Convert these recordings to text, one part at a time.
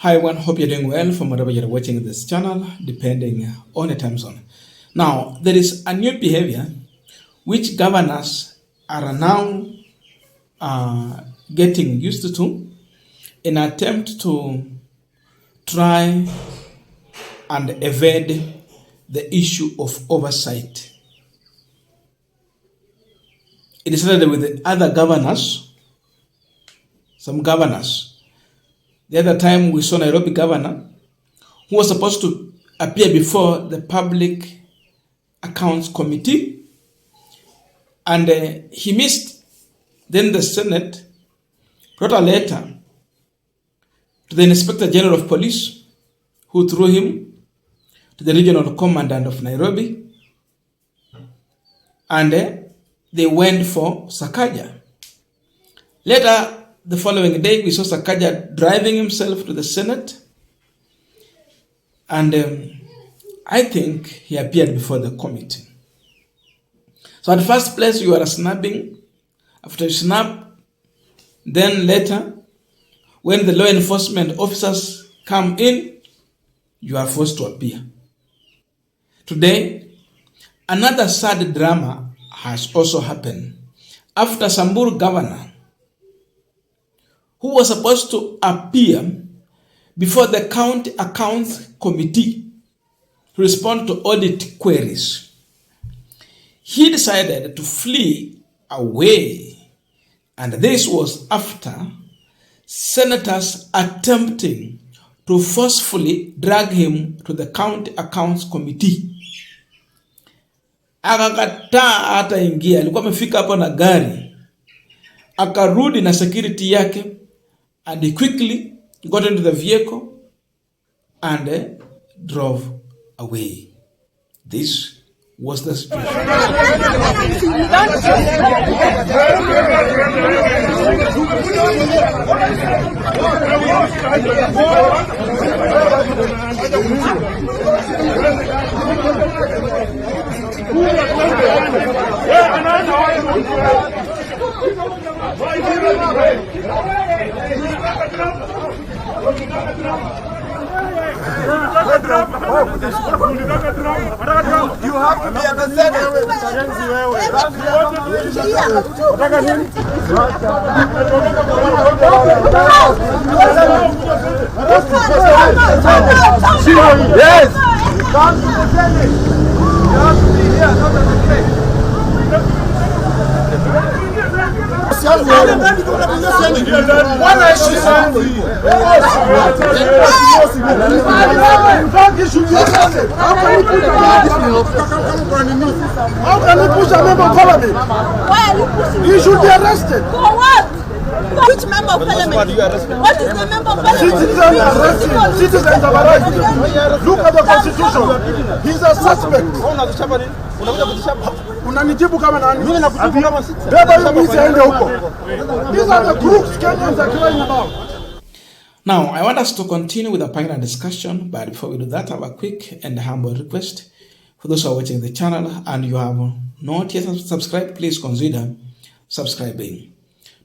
Hi everyone, hope you're doing well from wherever you're watching this channel, depending on the time zone. Now, there is a new behavior which governors are now getting used to in an attempt to try and evade the issue of oversight. It started with the other governors, some governors. The other time we saw Nairobi governor who was supposed to appear before the Public Accounts Committee and he missed. Then the Senate wrote a letter to the Inspector General of Police who threw him to the Regional Commandant of Nairobi and they went for Sakaja. Later, the following day, we saw Sakaja driving himself to the Senate. And I think he appeared before the committee. So at first place, you are snapping. After you snap, then later, when the law enforcement officers come in, you are forced to appear. Today, another sad drama has also happened. After Samburu governor, who was supposed to appear before the County Accounts Committee to respond to audit queries, he decided to flee away. And this was after senators attempting to forcefully drag him to the County Accounts Committee. Akakataa hata ingia, alikuwa amefika hapo na gari, akarudi na security yake. And he quickly got into the vehicle and drove away. This was the situation. You have to be at the Senate. Yes. Come to the Senate. You have to be here, not at the gate. How can you push a member of parliament? Why are you pushing? He should be arrested. For what? Which member of parliament? What is the member of parliament? Citizens are arrested. Look at the constitution. He's a suspect. Unanijibu kama nani? Mimi nakujibu kama citizen. Beba hiyo mwizi aende huko. These are the crooks Kenyans are crying about. Now, I want us to continue with the panel discussion, but before we do that, I have a quick and humble request. For those who are watching the channel and you have not yet subscribed, please consider subscribing.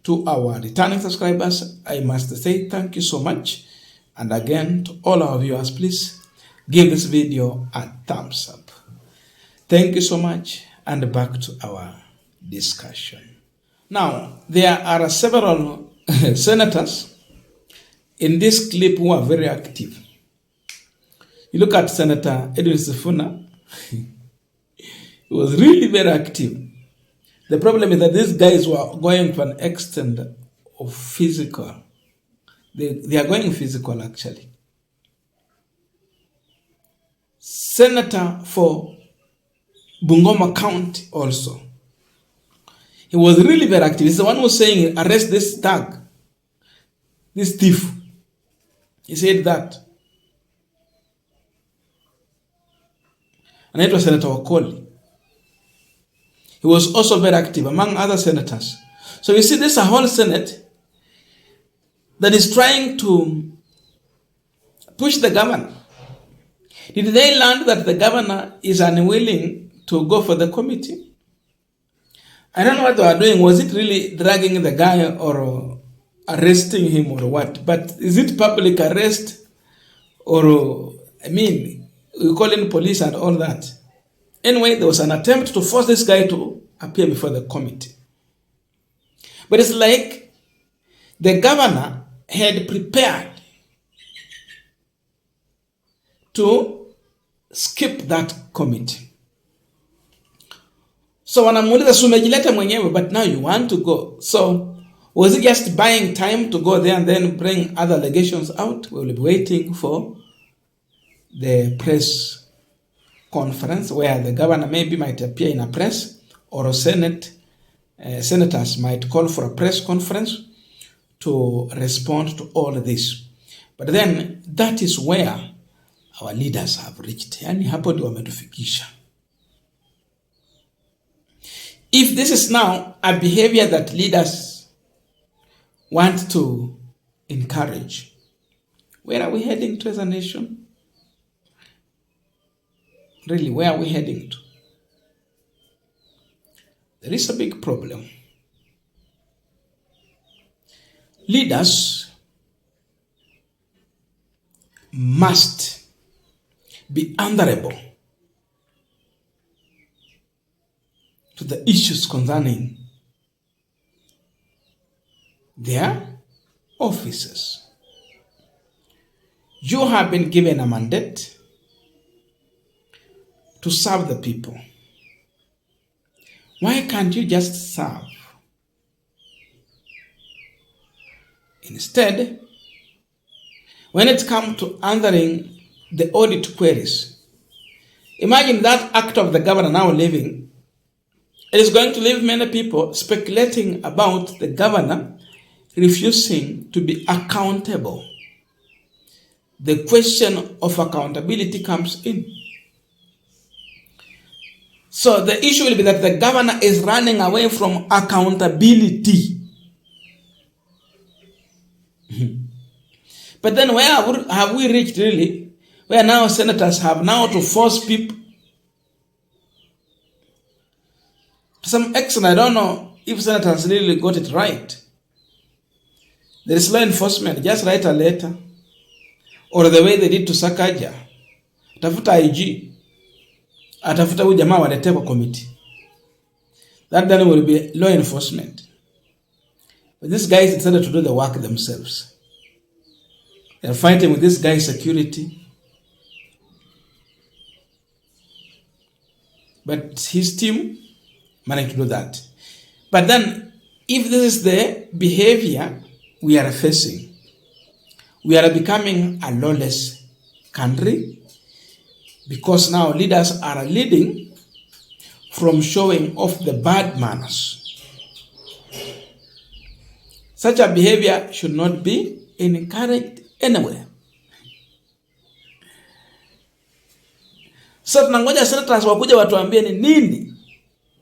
To our returning subscribers, I must say thank you so much. And again, to all our viewers, please give this video a thumbs up. Thank you so much, and back to our discussion. Now, there are several senators in this clip who are very active. You look at Senator Edwin Sifuna, he was really very active. The problem is that these guys were going to an extent of physical. They are going physical, actually. Senator for Bungoma County also. He was really very active. He's the one who was saying, arrest this thug, this thief. He said that. And it was Senator Wakoli. He was also very active among other senators. So you see, this is a whole Senate that is trying to push the governor. Did they learn that the governor is unwilling to go for the committee? I don't know what they were doing. Was it really dragging the guy or arresting him or what? But is it public arrest or we call in police and all that. Anyway, there was an attempt to force this guy to appear before the committee. But it's like the governor had prepared to skip that committee. So wanamuuliza sumejileta mwenyewe, but now you want to go. So was it just buying time to go there and then bring other allegations out? We will be waiting for the press conference where the governor maybe might appear in a press, or a senators might call for a press conference to respond to all this. But then that is where our leaders have reached. Yani hapo ndio wametufikisha. If this is now a behavior that leaders want to encourage, where are we heading to as a nation? Really, where are we heading to? There is a big problem. Leaders must be answerable to the issues concerning their offices. You have been given a mandate to serve the people. Why can't you just serve? Instead, when it comes to answering the audit queries, imagine that act of the governor now leaving. It is going to leave many people speculating about the governor refusing to be accountable. The question of accountability comes in. So the issue will be that the governor is running away from accountability. But then where have we reached really? Where now senators have now to force people. To some extent, I don't know if senators really got it right. There is law enforcement, just write a letter. Or the way they did to Sakaja. Tafuta IG. Atafuta huyu jamaa walete kwa committee. That then will be law enforcement. But these guys decided to do the work themselves. They're fighting with this guy's security. But his team managed to do that. But then, if this is the behavior we are facing, we are becoming a lawless country, because now leaders are leading from showing off the bad manners. Such a behavior should not be encouraged anywhere. So tunangoja senators wakuja watuambie ni nini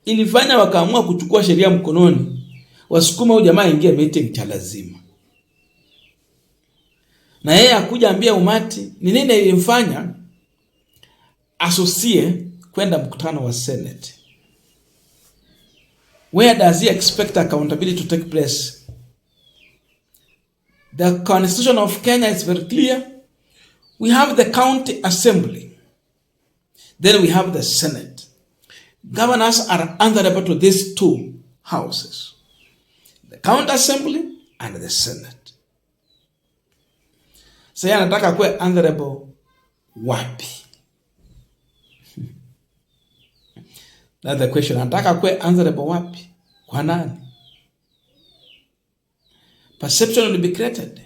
ilifanya wakaamua kuchukua sheria mkononi, wasukuma huyu jamaa ingia meeting cha lazima. Na yeye akuja ambia umati ni nini ilimfanya asosie kwenda mkutano wa Senate. Where does he expect accountability to take place? The Constitution of Kenya is very clear. We have the county assembly. Then we have the Senate. Governors are answerable to these two houses, the county assembly and the Senate. So yeye anataka kuwe answerable wapi? That's the question. Anataka kuwe answerable wapi? Kwa nani? Perception will be created.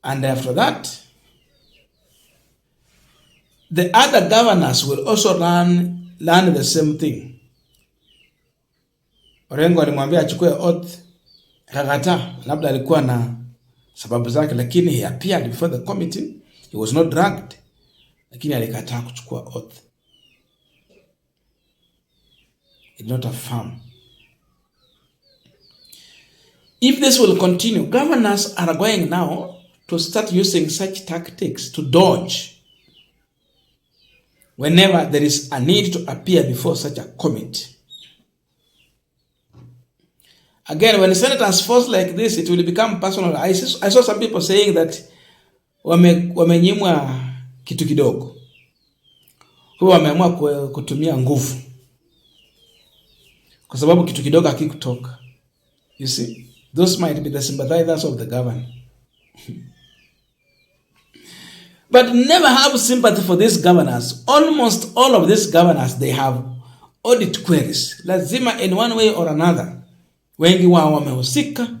And after that, the other governors will also learn the same thing. Orengo alimwambia achukue oath, akakataa, labda alikuwa na sababu zake, lakini he appeared before the committee. He was not dragged, lakini alikataa kuchukua oath. He did not affirm. If this will continue, governors are going now to start using such tactics to dodge whenever there is a need to appear before such a committee. Again, when senators force like this, it will become personal. I saw some people saying that wamenyimwa kitu kidogo, huwa wameamua kutumia nguvu kwa sababu kitu kidogo hakikutoka. You see, those might be the sympathizers of the government. But never have sympathy for these governors. Almost all of these governors, they have audit queries. Lazima in one way or another. Wengi wao wamehusika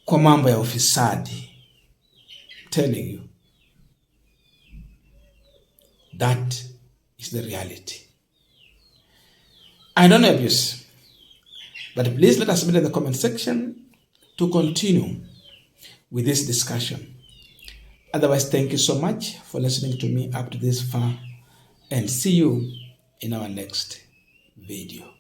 kwa mambo ya ufisadi. I'm telling you. That is the reality. I don't abuse. But please let us meet in the comment section to continue with this discussion. Otherwise, thank you so much for listening to me up to this far, and see you in our next video.